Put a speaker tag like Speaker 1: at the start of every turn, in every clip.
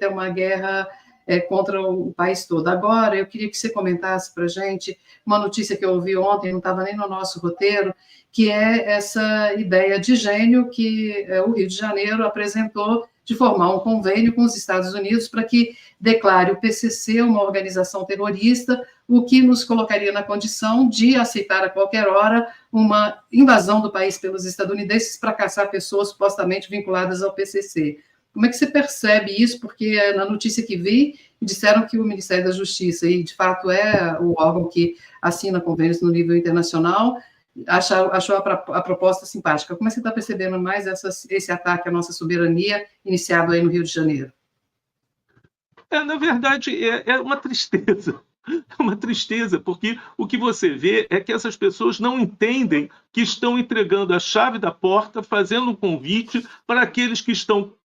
Speaker 1: é uma guerra contra o país todo. Agora, eu queria que você comentasse para a gente uma notícia que eu ouvi ontem, não estava nem no nosso roteiro, que é essa ideia de gênio que o Rio de Janeiro apresentou de formar um convênio com os Estados Unidos para que declare o PCC uma organização terrorista, o que nos colocaria na condição de aceitar a qualquer hora uma invasão do país pelos estadunidenses para caçar pessoas supostamente vinculadas ao PCC. Como é que você percebe isso? Porque na notícia que vi, disseram que o Ministério da Justiça, e de fato é o órgão que assina convênios no nível internacional, achou a proposta simpática. Como é que você está percebendo mais esse ataque à nossa soberania, iniciado aí no Rio de Janeiro?
Speaker 2: Na verdade, é uma tristeza. É uma tristeza, porque o que você vê é que essas pessoas não entendem que estão entregando a chave da porta, fazendo um convite para aqueles que estão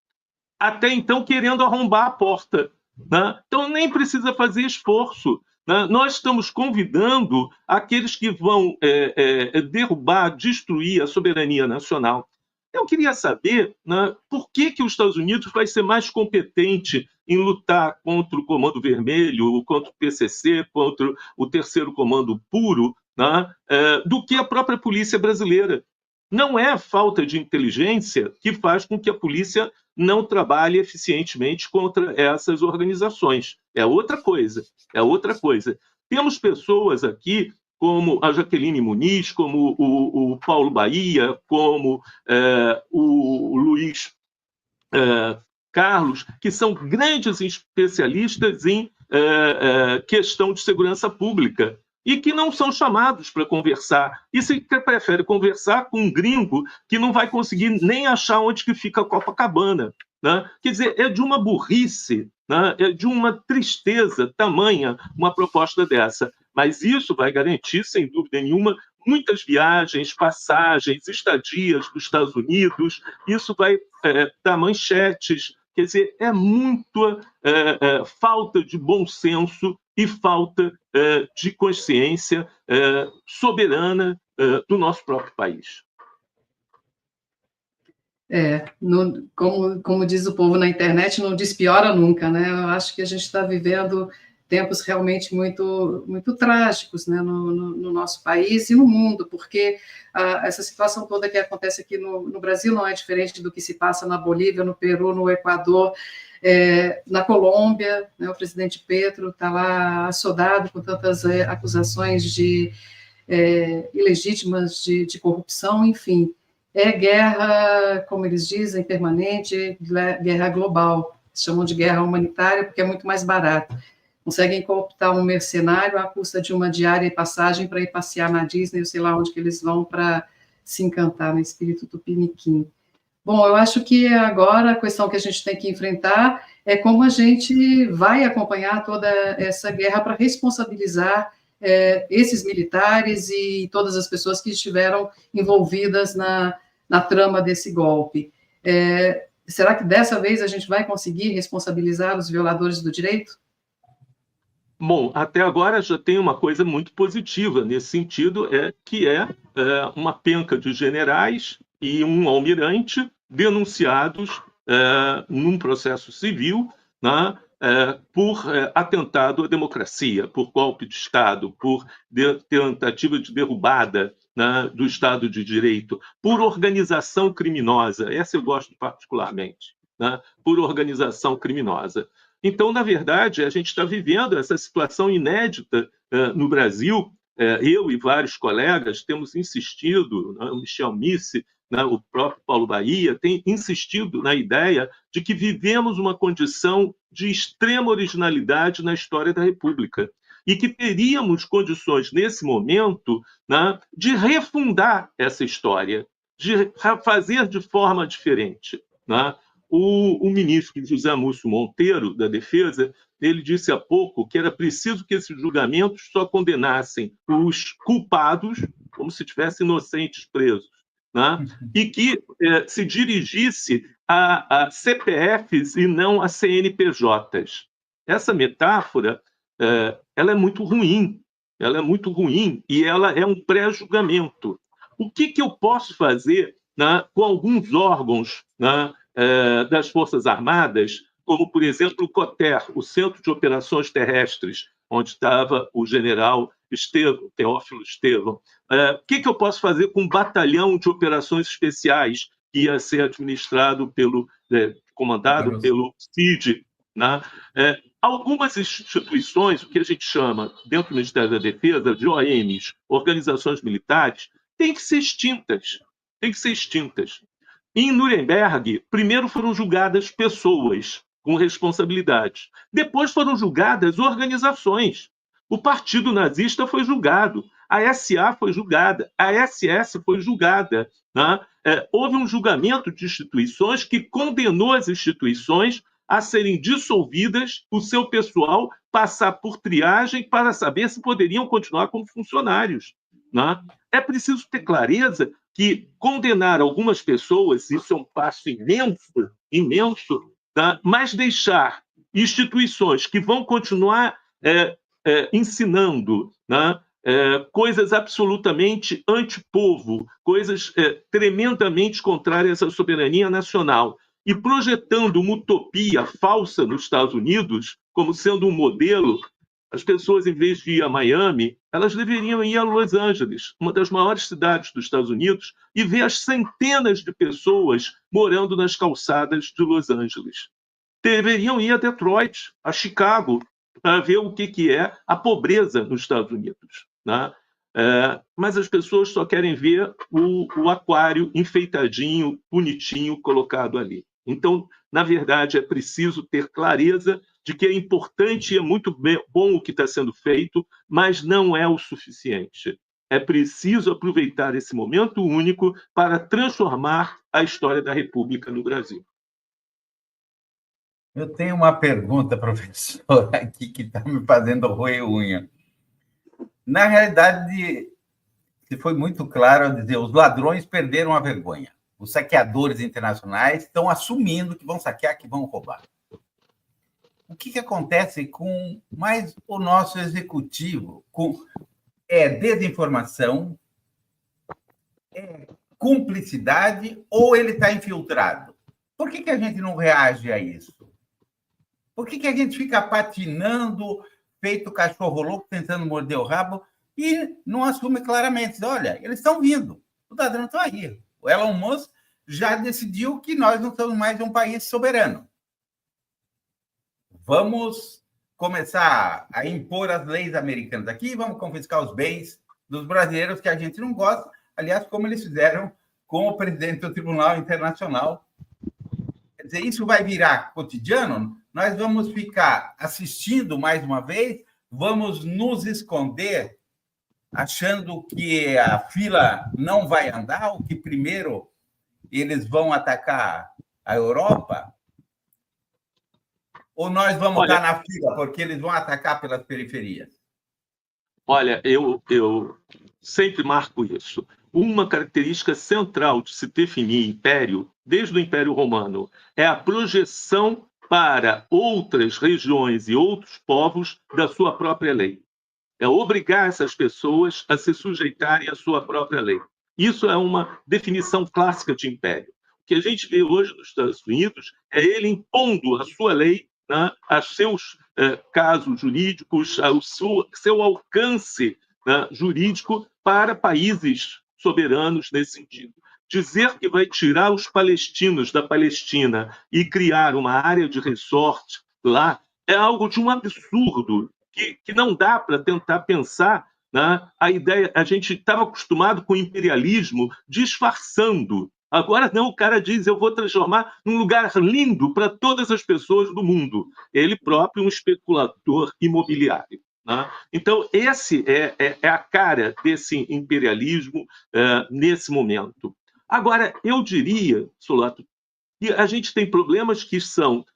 Speaker 2: até então querendo arrombar a porta, né? Então nem precisa fazer esforço, né? Nós estamos convidando aqueles que vão derrubar, destruir a soberania nacional. Eu queria saber, né, por que os Estados Unidos vai ser mais competente em lutar contra o Comando Vermelho, contra o PCC, contra o Terceiro Comando Puro, né, do que a própria polícia brasileira. Não é a falta de inteligência que faz com que a polícia não trabalhe eficientemente contra essas organizações. É outra coisa, é outra coisa. Temos pessoas aqui, como a Jaqueline Muniz, como o Paulo Bahia, como o Luiz Carlos, que são grandes especialistas em questão de segurança pública e que não são chamados para conversar. E se prefere conversar com um gringo que não vai conseguir nem achar onde que fica a Copacabana, né? Quer dizer, é de uma burrice, né? É de uma tristeza tamanha uma proposta dessa. Mas isso vai garantir, sem dúvida nenhuma, muitas viagens, passagens, estadias dos Estados Unidos. Isso vai dar manchetes. Quer dizer, é muita falta de bom senso e falta de consciência soberana do nosso próprio país.
Speaker 1: Como diz o povo na internet, não despiora nunca, né? Eu acho que a gente está vivendo tempos realmente muito, muito trágicos, né, no nosso país e no mundo, porque essa situação toda que acontece aqui no Brasil não é diferente do que se passa na Bolívia, no Peru, no Equador, na Colômbia, né, o presidente Petro está lá assodado com tantas acusações ilegítimas de corrupção, enfim. É guerra, como eles dizem, permanente, guerra global. Chamam de guerra humanitária porque é muito mais barato. Conseguem cooptar um mercenário à custa de uma diária e passagem para ir passear na Disney, ou sei lá onde que eles vão para se encantar no espírito tupiniquim. Bom, eu acho que agora a questão que a gente tem que enfrentar é como a gente vai acompanhar toda essa guerra para responsabilizar esses militares e todas as pessoas que estiveram envolvidas na trama desse golpe. Será que dessa vez a gente vai conseguir responsabilizar os violadores do direito?
Speaker 2: Bom, até agora já tem uma coisa muito positiva nesse sentido, que é uma penca de generais e um almirante denunciados num processo civil, né, por atentado à democracia, por golpe de Estado, por tentativa de derrubada, né, do Estado de Direito, por organização criminosa. Essa eu gosto particularmente, né, por organização criminosa. Então, na verdade, a gente está vivendo essa situação inédita no Brasil. Eu e vários colegas temos insistido, né, o Michel Misse, né, o próprio Paulo Bahia, tem insistido na ideia de que vivemos uma condição de extrema originalidade na história da República e que teríamos condições, nesse momento, né, de refundar essa história, de fazer de forma diferente, né? O ministro José Múcio Monteiro, da Defesa, ele disse há pouco que era preciso que esses julgamentos só condenassem os culpados, como se tivessem inocentes presos, né? E que se dirigisse a CPFs e não a CNPJs. Essa metáfora ela é muito ruim, e ela é um pré-julgamento. O que eu posso fazer, né, com alguns órgãos, né, das Forças Armadas, como, por exemplo, o COTER, o Centro de Operações Terrestres, onde estava o general Estevão, Teófilo Estevão. O que eu posso fazer com um batalhão de operações especiais que ia ser administrado comandado pelo CID, né? Algumas instituições, o que a gente chama, dentro do Ministério da Defesa, de OMs, organizações militares, têm que ser extintas. Têm que ser extintas. Em Nuremberg, primeiro foram julgadas pessoas com responsabilidades. Depois foram julgadas organizações. O Partido Nazista foi julgado, a SA foi julgada, a SS foi julgada, né? Houve um julgamento de instituições que condenou as instituições a serem dissolvidas, o seu pessoal passar por triagem para saber se poderiam continuar como funcionários, né? É preciso ter clareza que condenar algumas pessoas, isso é um passo imenso, imenso, tá? Mas deixar instituições que vão continuar ensinando, né? Coisas absolutamente antipovo, coisas tremendamente contrárias à soberania nacional, e projetando uma utopia falsa nos Estados Unidos como sendo um modelo. As pessoas, em vez de ir a Miami, elas deveriam ir a Los Angeles, uma das maiores cidades dos Estados Unidos, e ver as centenas de pessoas morando nas calçadas de Los Angeles. Deveriam ir a Detroit, a Chicago, para ver o que é a pobreza nos Estados Unidos, né? Mas as pessoas só querem ver o aquário enfeitadinho, bonitinho, colocado ali. Então, na verdade, é preciso ter clareza de que é importante e é muito bom o que está sendo feito, mas não é o suficiente. É preciso aproveitar esse momento único para transformar a história da República no Brasil.
Speaker 3: Eu tenho uma pergunta, professor, aqui que está me fazendo roer unha. Na realidade, você foi muito claro ao dizer os ladrões perderam a vergonha. Os saqueadores internacionais estão assumindo que vão saquear, que vão roubar. O que acontece com mais o nosso executivo? Desinformação, cumplicidade ou ele está infiltrado? Por que a gente não reage a isso? Por que a gente fica patinando, feito cachorro louco, tentando morder o rabo e não assume claramente? Diz, olha, eles estão vindo, os ladrões estão aí. O Elon Musk já decidiu que nós não somos mais um país soberano. Vamos começar a impor as leis americanas aqui, vamos confiscar os bens dos brasileiros que a gente não gosta, aliás, como eles fizeram com o presidente do Tribunal Internacional. Quer dizer, isso vai virar cotidiano? Nós vamos ficar assistindo mais uma vez, vamos nos esconder, achando que a fila não vai andar, ou que primeiro eles vão atacar a Europa? Ou nós vamos estar na fila porque eles vão atacar pelas periferias?
Speaker 2: Olha, eu sempre marco isso. Uma característica central de se definir império, desde o Império Romano, é a projeção para outras regiões e outros povos da sua própria lei. É obrigar essas pessoas a se sujeitarem à sua própria lei. Isso é uma definição clássica de império. O que a gente vê hoje nos Estados Unidos é ele impondo a sua lei, né, a seus casos jurídicos, ao seu alcance, né, jurídico para países soberanos nesse sentido. Dizer que vai tirar os palestinos da Palestina e criar uma área de resort lá é algo de um absurdo que não dá para tentar pensar, né? A ideia, a gente estava acostumado com o imperialismo disfarçando. Agora não, o cara diz, eu vou transformar num lugar lindo para todas as pessoas do mundo. Ele próprio um especulador imobiliário, né? Então, esse é a cara desse imperialismo nesse momento. Agora, eu diria, Solato, que a gente tem problemas que são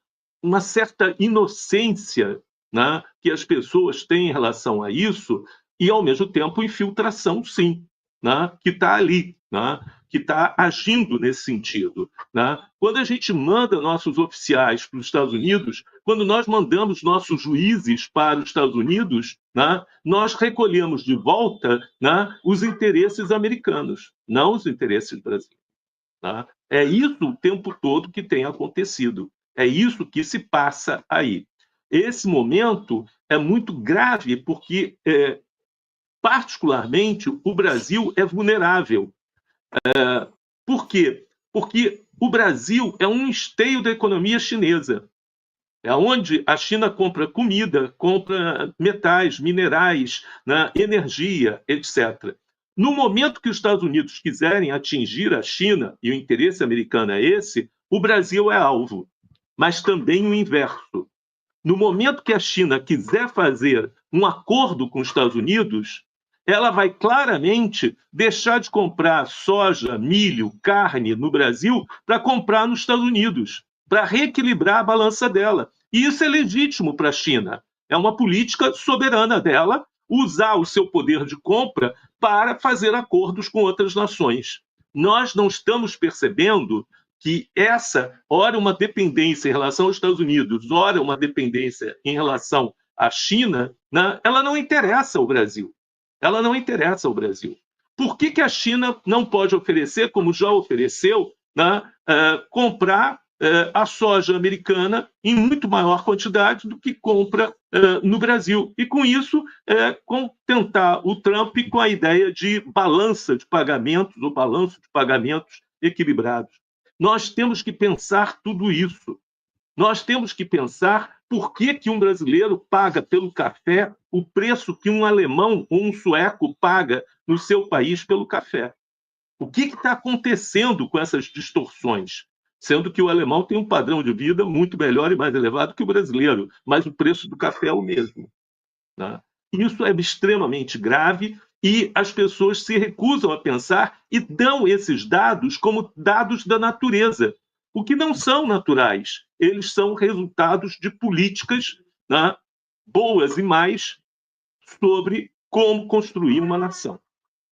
Speaker 2: uma certa inocência, né, que as pessoas têm em relação a isso, e, ao mesmo tempo, infiltração, sim, né, que está ali, né, que está agindo nesse sentido, né? Quando a gente manda nossos oficiais para os Estados Unidos, quando nós mandamos nossos juízes para os Estados Unidos, né, nós recolhemos de volta, né, os interesses americanos, não os interesses brasileiros. Né? É isso o tempo todo que tem acontecido. É isso que se passa aí. Esse momento é muito grave porque, particularmente, o Brasil é vulnerável. Por quê? Porque o Brasil é um esteio da economia chinesa. É onde a China compra comida, compra metais, minerais, né, energia, etc. No momento que os Estados Unidos quiserem atingir a China, e o interesse americano é esse, o Brasil é alvo, mas também o inverso. No momento que a China quiser fazer um acordo com os Estados Unidos, ela vai claramente deixar de comprar soja, milho, carne no Brasil para comprar nos Estados Unidos, para reequilibrar a balança dela. E isso é legítimo para a China. É uma política soberana dela usar o seu poder de compra para fazer acordos com outras nações. Nós não estamos percebendo que essa, ora uma dependência em relação aos Estados Unidos, ora uma dependência em relação à China, né, ela não interessa ao Brasil. Ela não interessa ao Brasil. Por que a China não pode oferecer, como já ofereceu, né, comprar a soja americana em muito maior quantidade do que compra no Brasil? E, com isso, contentar o Trump com a ideia de balança de pagamentos ou balanço de pagamentos equilibrados. Nós temos que pensar tudo isso. Nós temos que pensar por que um brasileiro paga pelo café o preço que um alemão ou um sueco paga no seu país pelo café. O que está acontecendo com essas distorções? Sendo que o alemão tem um padrão de vida muito melhor e mais elevado que o brasileiro, mas o preço do café é o mesmo. Né? Isso é extremamente grave e as pessoas se recusam a pensar e dão esses dados como dados da natureza, o que não são naturais. Eles são resultados de políticas, né, boas e más sobre como construir uma nação.